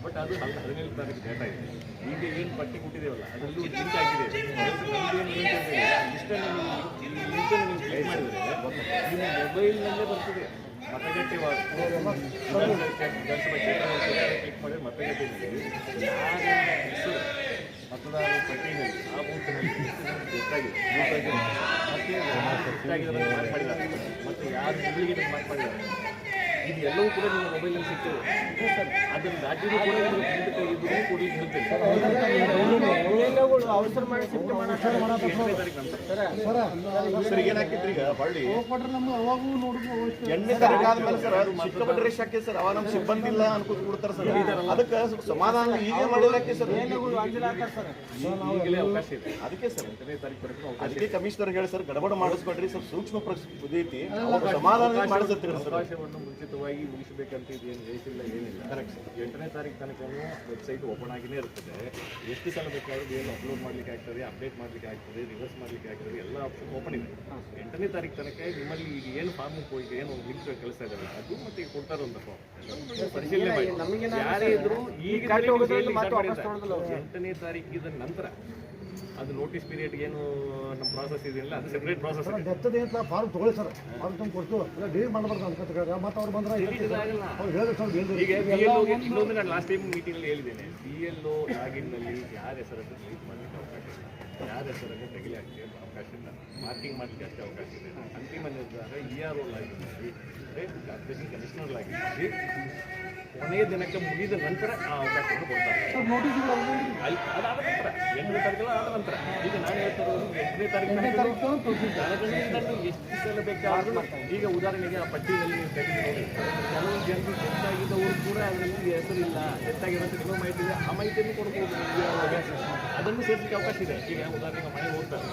But ಅದು 17 ತಾರೀಕು data ಇದೆ. ಈಗ ಏನು ಪಟ್ಟಿ ಕೊಟ್ಟಿದ್ದೇವಲ್ಲ ಅದರಲ್ಲೂ ಲಿಂಕ್ ಆಗಿದೆ. ಇಷ್ಟನ್ನು ನೀವು ಕ್ಲಿಕ್ ಮಾಡಿದರೆ ನಿಮ್ಮ ಮೊಬೈಲ್ನಲ್ಲೇ ಬರ್ತದೆ ಮತಗಟ್ಟೆ ಕ್ಲಿಕ್ ಮಾಡಿದ್ರೆ ಮತಗಟ್ಟೆಯಲ್ಲಿ ಯಾರ ಹೆಸರು ಮತದಾರರ ಪಟ್ಟಿನಲ್ಲಿ ಆ ಬೂತ್ನಲ್ಲಿ ಗೊತ್ತಾಗಿದೆ ಮಾರ್ಕ್ ಮಾಡಿದ್ದಾರೆ ಮತ್ತು ಯಾರು ಮೊಬೈಲ್ಗೆ ಮಾರ್ಕ್ ಮಾಡಿದ್ದಾರೆ ಇದು ಎಲ್ಲವೂ ಕೂಡ ನಿಮ್ಮ ಮೊಬೈಲಲ್ಲಿ ಸಿಗ್ತದೆ. ಅದನ್ನು ದಾಟಿಗೂ ಕೂಡ ಕೊಡಲಿಕ್ಕೆ ಸರ್ ಏನಾಗ್ತಿತ್ತು ಈಗ ಹೊಳ್ಳಿ ಎಣ್ಣೆ ತರಗಾದ್ಮೇಲೆ ಸರ್ ಅದು ಸಿಕ್ಕಾಪಟ್ಟೆ ರಶ್ ಆಗ್ತದೆ ಸರ್. ಅವಾಗ ನಮ್ಮ ಸಿಬ್ಬಂದಿ ಇಲ್ಲ ಅನ್ಕೋತ ಕೊಡ್ತಾರೆ ಸರ್. ಅದಕ್ಕೆ ಸಮಾಧಾನ ಈಗ ಮಾಡಿಲ್ಲಕ್ಕೆ ಸರ್ ಈಗಲೇ ಅವಕಾಶ ಇದೆ. ಅದಕ್ಕೆ ಸರ್ 8ನೇ ತಾರೀಕು ಅದಕ್ಕೆ ಕಮಿಷನರ್ ಹೇಳಿ ಸರ್ ಗಡಬಡ ಮಾಡಿಸ್ಬೇಡ್ರಿ ಸರ್, ಸೂಕ್ಷ್ಮ ಐತಿ ಸಮಾಧಾನ ಮಾಡಿಸ್ತೀರಿ ಸರ್. ಅವಕಾಶವನ್ನು ಮುಂಚಿತವಾಗಿ ಮುಗಿಸಬೇಕಂತ ಏನು ರೇಸಿಲ್ಲ ಏನಿಲ್ಲ. Correct sir. 8ನೇ ತಾರೀಕು ತನಕ ವೆಬ್ಸೈಟ್ ಓಪನ್ ಆಗಿನೇ ಇರ್ತದೆ. ಎಷ್ಟು ಸಲ ಬೇಕಾದ್ರೂ ಏನು ಅಪ್ಲೋಡ್ ಮಾಡಲಿಕ್ಕೆ ಆಗ್ತದೆ, ಅಪ್ಡೇಟ್ ಮಾಡಲಿಕ್ಕೆ ಆಗ್ತದೆ, ರಿವರ್ಸ್ ಮಾಡಲಿಕ್ಕೆ ಆಗ್ತದೆ, ಎಲ್ಲ ಆಪ್ಷನ್ ಓಪನ್ ಇದೆ. 8ನೇ ತಾರೀಕು ತನಕ ನಿಮ್ಮಲ್ಲಿ ಈಗ ಏನು ಫಾರ್ಮ್ ಹೋಗಿ ಏನು ಲಿಂಕ್ ಕೆಲಸ ಇದೆಲ್ಲ ಅದು ಮತ್ತೆ ಈಗ ಕೊಡ್ತಾರೆ ಒಂದು ಫಾರ್ಮ್ ಪರಿಶೀಲನೆ ಮಾಡಿ ಯಾರೇ ಇದ್ರು ಈಗ 8ನೇ ತಾರೀಕಿದ ನಂತರ ಅದು ನೋಟಿಸ್ ಪೀರಿಯಡ್ ಏನು ನಮ್ಮ ಪ್ರಾಸೆಸ್ ಇದೆಯಲ್ಲ ಅದು ಸೆಪರೇಟ್ ಪ್ರಾಸೆಸ್. ಫಾರ್ಮ್ ತಗೊಳ್ಳಿ ಸರ್, ಫಾರ್ಮ್ ತಂದು ಕೊಡ್ತು ಡೀಲ್ ಮಾಡಬಾರ್ದು ಅನ್ಕೋತ ಮತ್ತೆ ಅವ್ರು ಬಂದ್ರೆ ಈಗ ಇನ್ನೊಂದು ನಾನು ಲಾಸ್ಟ್ ಟೈಮ್ ಮೀಟಿಂಗಲ್ಲಿ ಹೇಳಿದ್ದೇನೆ, BLO ಲಾಗಿನ್ನಲ್ಲಿ ಯಾರ ಹೆಸರನ್ನು ಡಿಲೀಟ್ ಮಾಡಲಿಕ್ಕೆ ಅವಕಾಶ ಇಲ್ಲ, ಯಾರ ಹೆಸರನ್ನು ತೆಗಿಲಿಕ್ಕೆ ಅವಕಾಶ ಇಲ್ಲ, ಮಾರ್ಕಿಂಗ್ ಮಾಡಲಿಕ್ಕೆ ಅಷ್ಟೇ ಅವಕಾಶ ಇದೆ. ಅಂತಿಮ ನಿರ್ಧಾರ ERO ಲಾಗಿನ್ನಲ್ಲಿ ಕಾರ್ಪೊರೇಷನ್ ಕಮಿಷನರ್ ಲಾಗಿನ್ನಲ್ಲಿ ಕೊನೆಯ ದಿನಕ್ಕೆ ಮುಗಿದ ನಂತರ ಆ ಅವಕಾಶವನ್ನು ಕೊಡ್ತಾರೆ. ಅದಾದ ನಂತರ 8ನೇ ತಾರೀಕು ಆದ ನಂತರ ಈಗ ನಾನು ಹೇಳ್ತಿರೋದು 8ನೇ ತಾರೀಕು ಎಷ್ಟು ಸಲ ಬೇಕಾದ್ರೂ ಈಗ ಉದಾಹರಣೆಗೆ ಆ ಪಟ್ಟಿಯಲ್ಲಿ ನೀವು ತೆಗೆದು ನೋಡಿ, ಕೆಲವು ಜನರು ಡೆತ್ತಾಗಿದ್ದವರು ಕೂಡ ಅದರಲ್ಲಿ ಹೆಸರಿಲ್ಲ, ಡೆತ್ತಾಗಿರೋದು ಕೆಲವು ಮಾಹಿತಿ ಇದೆ, ಆ ಮಾಹಿತಿಯನ್ನು ಕೊಡ್ಬೋದು. ಅದನ್ನು ಸೇರಿಸಲಿಕ್ಕೆ ಅವಕಾಶ ಇದೆ. ಈಗ ಉದಾಹರಣೆಗೆ ಮನೆಗೆ ಹೋಗ್ತಾರೆ,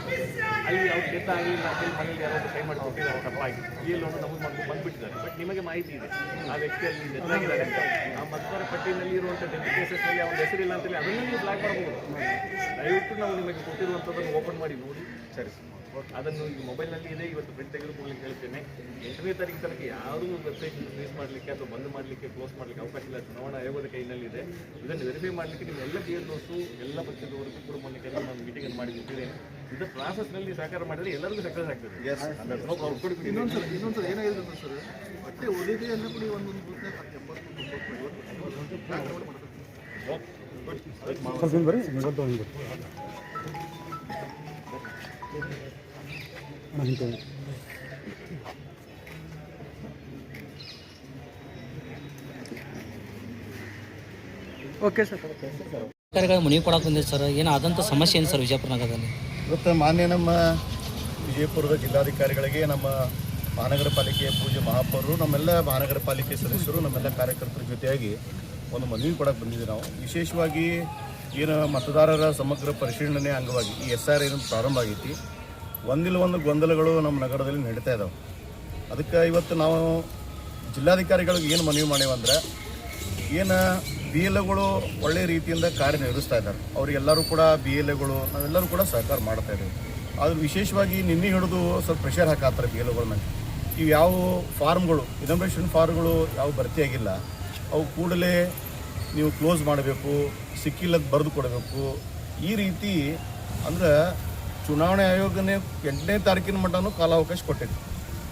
ಅಲ್ಲಿ ಅವ್ರು ಡೆತ್ ಆಗಲಿಲ್ಲ ಅಂತೇಳಿ ಮನೇಲಿ ಯಾರೋ ಸೈ ಮಾಡಿ ಕೊಟ್ಟಿದ್ದಾರೆ ತಪ್ಪಾಗಿ BLO ನಮೂದು ಮಾಡ್ಕೊಂಡು ಬಂದುಬಿಟ್ಟಿದ್ದಾರೆ. ಬಟ್ ನಿಮಗೆ ಮಾಹಿತಿ ಇದೆ ಆ ವ್ಯಕ್ತಿಯಲ್ಲಿ ಡೆತ್ ಆಗಿದ್ದಾರೆ, ಆ ಮತದಾರ ಪಟ್ಟಿಯಲ್ಲಿ ಇರುವಂಥ ಡೆತ್ ಕೇಸಸ್ನಲ್ಲಿ ಅವ್ರ ಹೆಸರಿಲ್ಲ ಅಂತೇಳಿ ಅದನ್ನು ನೀವು ಫ್ಲಾಗ್ ಮಾಡಬಹುದು. ದಯವಿಟ್ಟು ನಾವು ನಿಮಗೆ ಕೊಟ್ಟಿರುವಂಥದ್ದನ್ನು ಓಪನ್ ಮಾಡಿ ನೋಡಿ. ಸರಿ ಸರ್, ಅದನ್ನು ಈಗ ಮೊಬೈಲ್ನಲ್ಲಿ ಇದೆ, ಇವತ್ತು ಪ್ರಿಂಟ್ ತೆಗೆದುಕೊಳ್ಳಲಿಕ್ಕೆ ಹೇಳ್ತೇನೆ. 8ನೇ ತಾರೀಕು ತನಕ ಯಾರೂ ವೆಬ್ಸೈಟ್ ರಿಲೀಸ್ ಮಾಡಲಿಕ್ಕೆ ಅಥವಾ ಬಂದ್ ಮಾಡಲಿಕ್ಕೆ ಕ್ಲೋಸ್ ಮಾಡಲಿಕ್ಕೆ ಅವಕಾಶ ಇಲ್ಲ. ಚುನಾವಣಾ ಆಯೋಗದ ಕೈನಲ್ಲಿದೆ. ಇದನ್ನು ವೆರಿಫೈ ಮಾಡಲಿಕ್ಕೆ ನೀವು ಎಲ್ಲ BLOಸು ಎಲ್ಲ ಪಕ್ಷದವರೆಗೂ ಕೂಡ ಮೊನ್ನೆ ಕೆಲವು ನಾನು ಮೀಟಿಂಗನ್ನು ಮಾಡಿದ್ದೇನೆ. ಇದು ಪ್ರಾಸೆಸ್ನಲ್ಲಿ ಸಹಕಾರ ಮಾಡಿದರೆ ಎಲ್ಲರಿಗೂ ಸಕ್ಸಸ್ ಆಗ್ತದೆ. ಇನ್ನೊಂದು ಏನಾಗಿದೆ ಸರ್, ಬಟ್ಟೆ ಒಲಿಗೆಯನ್ನು ಕೂಡ ಒಂದೊಂದು ಓಕೆ ಸರ್. ಮನವಿ ಕೊಡಕ್ಕೆ ಬಂದಿದೆ ಸರ್, ಏನಾದಂಥ ಸಮಸ್ಯೆ ಏನು ಸರ್ ವಿಜಯಪುರ ನಗರದಲ್ಲಿ? ಇವತ್ತು ಮಾನ್ಯ ನಮ್ಮ ವಿಜಯಪುರದ ಜಿಲ್ಲಾಧಿಕಾರಿಗಳಿಗೆ, ನಮ್ಮ ಮಹಾನಗರ ಪಾಲಿಕೆಯ ಪೂಜ್ಯ ಮಹಾಪೌರರು, ನಮ್ಮೆಲ್ಲ ಮಹಾನಗರ ಪಾಲಿಕೆ ಸದಸ್ಯರು, ನಮ್ಮೆಲ್ಲ ಕಾರ್ಯಕರ್ತರ ಜೊತೆಯಾಗಿ ಒಂದು ಮನವಿ ಕೊಡಕ್ಕೆ ಬಂದಿದ್ದೀವಿ ನಾವು. ವಿಶೇಷವಾಗಿ ಏನು ಮತದಾರರ ಸಮಗ್ರ ಪರಿಶೀಲನೆ ಅಂಗವಾಗಿ ಈ SR ಏನು ಪ್ರಾರಂಭ ಆಗೈತಿ, ಒಂದಿಲ್ಲ ಒಂದು ಗೊಂದಲಗಳು ನಮ್ಮ ನಗರದಲ್ಲಿ ನಡೀತಾ ಇದ್ದಾವೆ. ಅದಕ್ಕೆ ಇವತ್ತು ನಾವು ಜಿಲ್ಲಾಧಿಕಾರಿಗಳಿಗೆ ಏನು ಮನವಿ ಮಾಡೇವಂದ್ರೆ, ಏನು BLOಗಳು ಒಳ್ಳೆಯ ರೀತಿಯಿಂದ ಕಾರ್ಯನಿರ್ವಹಿಸ್ತಾ ಇದ್ದಾರೆ, ಅವರಿಗೆಲ್ಲರೂ ಕೂಡ BLOಗಳು ನಾವೆಲ್ಲರೂ ಕೂಡ ಸಹಕಾರ ಮಾಡ್ತಾ ಇದ್ದೀವಿ. ಆದ್ರೆ ವಿಶೇಷವಾಗಿ ನಿನ್ನೆ ಹಿಡಿದು ಸ್ವಲ್ಪ ಪ್ರೆಷರ್ ಹಾಕಾತಾರೆ BLOಗಳ ಮೇಲೆ. ಇವು ಯಾವ ಫಾರ್ಮ್ಗಳು ಇನಾಗ್ರೇಷನ್ ಫಾರ್ಮ್ಗಳು ಯಾವ ಭರ್ತಿಯಾಗಿಲ್ಲ, ಅವು ಕೂಡಲೇ ನೀವು ಕ್ಲೋಸ್ ಮಾಡಬೇಕು, ಸಿಕ್ಕಿಲ್ಲದ ಬರೆದು ಕೊಡಬೇಕು. ಈ ರೀತಿ ಅಂದ್ರೆ ಚುನಾವಣೆ ಆಯೋಗನೇ 8ನೇ ತಾರೀಕಿನ ಮಟ್ಟನೂ ಕಾಲಾವಕಾಶ ಕೊಟ್ಟಿದೆ.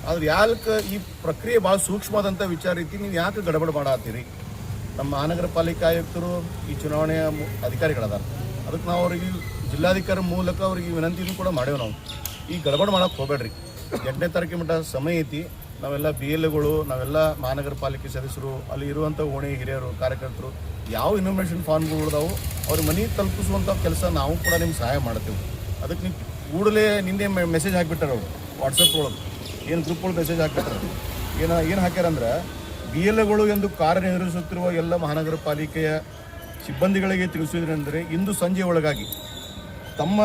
ಆದ್ರೆ ಯಾಕೆ ಈ ಪ್ರಕ್ರಿಯೆ ಭಾಳ ಸೂಕ್ಷ್ಮವಾದಂಥ ವಿಚಾರ ಐತಿ, ನೀವು ಯಾಕೆ ಗಡಬಡ ಮಾಡತ್ತೀರಿ? ನಮ್ಮ ಮಹಾನಗರ ಪಾಲಿಕೆ ಆಯುಕ್ತರು ಈ ಚುನಾವಣೆಯ ಅಧಿಕಾರಿಗಳದಾರ, ಅದಕ್ಕೆ ನಾವು ಅವ್ರಿಗೆ ಜಿಲ್ಲಾಧಿಕಾರಿ ಮೂಲಕ ಅವ್ರಿಗೆ ವಿನಂತಿನೂ ಕೂಡ ಮಾಡೇವೆ. ನಾವು ಈ ಗಡಬಡ ಮಾಡೋಕ್ಕೆ ಹೋಗಬೇಡ್ರಿ, 8ನೇ ತಾರೀಕಿನ ಮಟ್ಟ ಸಮಯ ಐತಿ. ನಾವೆಲ್ಲ BLOಗಳು, ನಾವೆಲ್ಲ ಮಹಾನಗರ ಪಾಲಿಕೆ ಸದಸ್ಯರು, ಅಲ್ಲಿ ಇರುವಂಥ ಓಣಿ ಹಿರಿಯರು, ಕಾರ್ಯಕರ್ತರು ಯಾವ ಇನ್ಫಾರ್ಮೇಷನ್ ಫಾರ್ಮ್ಗಳು ಉಳಿದಾವು ಅವ್ರ ಮನೆಗೆ ತಲುಪಿಸುವಂಥ ಕೆಲಸ ನಾವು ಕೂಡ ನಿಮ್ಗೆ ಸಹಾಯ ಮಾಡ್ತೇವೆ. ಅದಕ್ಕೆ ನೀವು ಕೂಡಲೇ ನಿನ್ನೆ ಮೆಸೇಜ್ ಹಾಕಿಬಿಟ್ಟಾರೆ ಅವರು ವಾಟ್ಸಪ್ ಒಳಗೆ, ಏನು ಗ್ರೂಪ್ ಒಳಗೆ ಮೆಸೇಜ್ ಹಾಕಿಬಿಟ್ಟಾರೆ. ಏನು ಹಾಕ್ಯಾರಂದ್ರೆ, BLOಗಳು ಎಂದು ಕಾರ್ಯನಿರ್ವಹಿಸುತ್ತಿರುವ ಎಲ್ಲ ಮಹಾನಗರ ಪಾಲಿಕೆಯ ಸಿಬ್ಬಂದಿಗಳಿಗೆ ತಿಳಿಸಿದ್ರೆಂದರೆ, ಇಂದು ಸಂಜೆ ಒಳಗಾಗಿ ತಮ್ಮ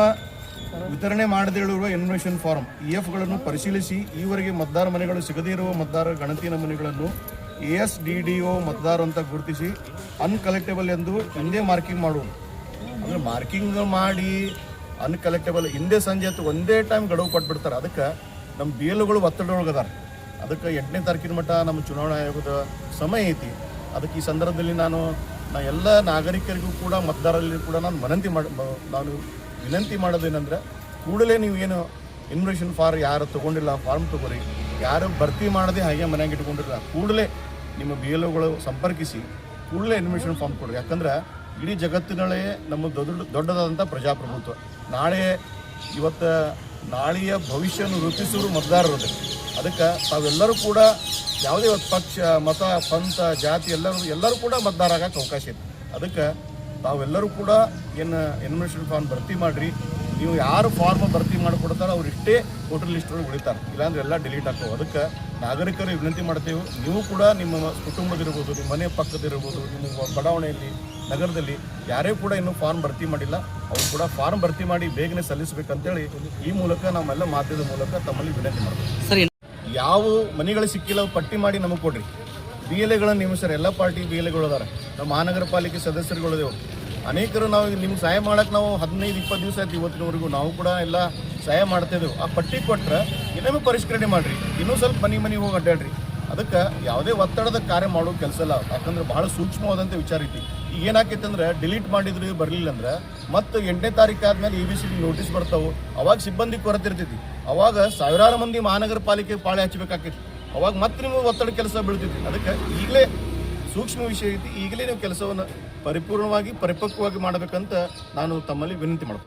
ವಿತರಣೆ ಮಾಡದಿರುವ ಇನ್ಫಾರ್ಮೇಷನ್ ಫಾರಂ EFಗಳನ್ನು ಪರಿಶೀಲಿಸಿ ಈವರೆಗೆ ಮತದಾರ ಮನೆಗಳು ಸಿಗದೇ ಇರುವ ಮತದಾರರ ಗಣತಿ ನಮೂನೆಗಳನ್ನು ASDDO ಮತದಾರ ಅಂತ ಗುರುತಿಸಿ ಅನ್ಕಲೆಕ್ಟೇಬಲ್ ಎಂದು ಹಿಂದೆ ಮಾರ್ಕಿಂಗ್ ಮಾಡುವುದು. ಅಂದರೆ ಮಾರ್ಕಿಂಗ್ ಮಾಡಿ ಅನ್ಕಲೆಕ್ಟೇಬಲ್ ಹಿಂದೆ ಸಂಜೆ ಹೊತ್ತು ಒಂದೇ ಟೈಮ್ ಗಡುವು ಕೊಟ್ಬಿಡ್ತಾರೆ. ಅದಕ್ಕೆ ನಮ್ಮ BLOಗಳು ಒತ್ತಡದೊಳಗದಾರ. ಅದಕ್ಕೆ 8ನೇ ತಾರೀಕಿನ ಮಟ್ಟ ನಮ್ಮ ಚುನಾವಣಾ ಆಯೋಗದ ಸಮಯ ಐತಿ. ಅದಕ್ಕೆ ಈ ಸಂದರ್ಭದಲ್ಲಿ ನಾನು ಎಲ್ಲ ನಾಗರಿಕರಿಗೂ ಕೂಡ ಮತದಾರರಲ್ಲಿ ಕೂಡ ನಾನು ವಿನಂತಿ ಮಾಡೋದೇನೆಂದರೆ, ಕೂಡಲೇ ನೀವು ಏನು ಇನ್ವಿಟೇಷನ್ ಫಾರ್ ಯಾರು ತೊಗೊಂಡಿಲ್ಲ ಫಾರ್ಮ್ ತೊಗೊರಿ, ಯಾರು ಭರ್ತಿ ಮಾಡದೆ ಹಾಗೆ ಮನೆಯಾಗ ಇಟ್ಕೊಂಡಿಲ್ಲ ಕೂಡಲೇ ನಿಮ್ಮ BLOಗಳು ಸಂಪರ್ಕಿಸಿ ಕೂಡಲೇ ಇನ್ವಿಟೇಷನ್ ಫಾರ್ಮ್ ಕೊಡ್ರಿ. ಯಾಕಂದ್ರೆ ಇಡೀ ಜಗತ್ತಿನಲ್ಲೇ ನಮ್ಮ ದೊಡ್ಡದಾದಂಥ ಪ್ರಜಾಪ್ರಭುತ್ವ. ನಾಳೆಯ ಭವಿಷ್ಯವನ್ನು ರೂಪಿಸುವರು ಮತದಾರರು. ಅದಕ್ಕೆ ತಾವೆಲ್ಲರೂ ಕೂಡ ಯಾವುದೇ ಪಕ್ಷ ಮತ ಪಂಥ ಜಾತಿ ಎಲ್ಲರೂ ಕೂಡ ಮತದಾರ ಆಗಕ್ಕೆ ಅವಕಾಶ ಇದೆ. ಅದಕ್ಕೆ ತಾವೆಲ್ಲರೂ ಕೂಡ ಏನು ಇನ್ವಿಟೇಷನ್ ಫಾರ್ಮ್ ಭರ್ತಿ ಮಾಡಿರಿ. ನೀವು ಯಾರು ಫಾರ್ಮ್ ಭರ್ತಿ ಮಾಡಿಕೊಡ್ತಾರೋ ಅವ್ರು ಇಷ್ಟೇ ವೋಟರ್ ಲಿಸ್ಟೊಳಗೆ ಉಳಿತಾರೆ, ಇಲ್ಲಾಂದ್ರೆ ಎಲ್ಲ ಡಿಲೀಟ್ ಆಗ್ತವೆ. ಅದಕ್ಕೆ ನಾಗರಿಕರು ವಿನಂತಿ ಮಾಡ್ತೇವೆ, ನೀವು ಕೂಡ ನಿಮ್ಮ ಕುಟುಂಬದಿರ್ಬೋದು, ನಿಮ್ಮ ಮನೆ ಪಕ್ಕದಿರ್ಬೋದು, ನಿಮ್ಮ ಬಡಾವಣೆಯಲ್ಲಿ ನಗರದಲ್ಲಿ ಯಾರೇ ಕೂಡ ಇನ್ನೂ ಫಾರ್ಮ್ ಭರ್ತಿ ಮಾಡಿಲ್ಲ ಅವ್ರು ಕೂಡ ಫಾರ್ಮ್ ಭರ್ತಿ ಮಾಡಿ ಬೇಗನೆ ಸಲ್ಲಿಸಬೇಕಂತೇಳಿ ಈ ಮೂಲಕ ನಮ್ಮೆಲ್ಲ ಮಾಧ್ಯಮದ ಮೂಲಕ ತಮ್ಮಲ್ಲಿ ವಿನಂತಿ ಮಾಡ್ತೀವಿ. ಸರಿ, ಯಾವ ಮನೆಗಳು ಸಿಕ್ಕಿಲ್ಲ ಪಟ್ಟಿ ಮಾಡಿ ನಮಗೆ ಕೊಡ್ರಿ. BLAಗಳನ್ನು ನೇಮಿಸ್ತಾರೆ, ಎಲ್ಲ ಪಾರ್ಟಿ BLAಗಳು ಅದಾರೆ. ನಮ್ಮ ಮಹಾನಗರ ಪಾಲಿಕೆ ಸದಸ್ಯರುಗಳಿದೆವು ಅನೇಕರು. ನಾವು ನಿಮ್ಗೆ ಸಹಾಯ ಮಾಡೋಕೆ ನಾವು 15-20 ದಿವಸ ಆಯ್ತು ಇವತ್ತಿನವರೆಗೂ ನಾವು ಕೂಡ ಎಲ್ಲ ಸಹಾಯ ಮಾಡ್ತಾಯಿದ್ದೆವು. ಆ ಪಟ್ಟಿ ಕೊಟ್ಟರೆ ಇನ್ನೊಮ್ಮೆ ಪರಿಷ್ಕರಣೆ ಮಾಡಿರಿ, ಇನ್ನೂ ಸ್ವಲ್ಪ ಮನೆ ಹೋಗಿ ಅಡ್ಡಾಡ್ರಿ. ಅದಕ್ಕೆ ಯಾವುದೇ ಒತ್ತಡದ ಕಾರ್ಯ ಮಾಡೋ ಕೆಲಸ ಇಲ್ಲ. ಯಾಕಂದ್ರೆ ಬಹಳ ಸೂಕ್ಷ್ಮವಾದಂಥ ವಿಚಾರ ಐತಿ. ಈಗ ಏನಾಕೈತೆ ಅಂದ್ರೆ ಡಿಲೀಟ್ ಮಾಡಿದ್ರು ಬರಲಿಲ್ಲ ಅಂದ್ರೆ ಮತ್ತು 8ನೇ ತಾರೀಕು ಆದಮೇಲೆ EBCD ನೋಟಿಸ್ ಬರ್ತಾವೆ. ಅವಾಗ ಸಿಬ್ಬಂದಿ ಕೊರತೆ ಇರ್ತೈತಿ. ಅವಾಗ ಸಾವಿರಾರು ಮಂದಿ ಮಹಾನಗರ ಪಾಲಿಕೆ ಪಾಳೆ ಹಚ್ಚಬೇಕಾಕೈತಿ. ಅವಾಗ ಮತ್ತೆ ನಿಮಗೆ ಒತ್ತಡ ಕೆಲಸ ಬೀಳ್ತೈತಿ. ಅದಕ್ಕೆ ಈಗಲೇ ಸೂಕ್ಷ್ಮ ವಿಷಯ ಐತಿ, ಈಗಲೇ ನೀವು ಕೆಲಸವನ್ನು ಪರಿಪೂರ್ಣವಾಗಿ ಪರಿಪಕ್ವವಾಗಿ ಮಾಡಬೇಕಂತ ನಾನು ತಮ್ಮಲ್ಲಿ ವಿನಂತಿ ಮಾಡ್ತೀನಿ.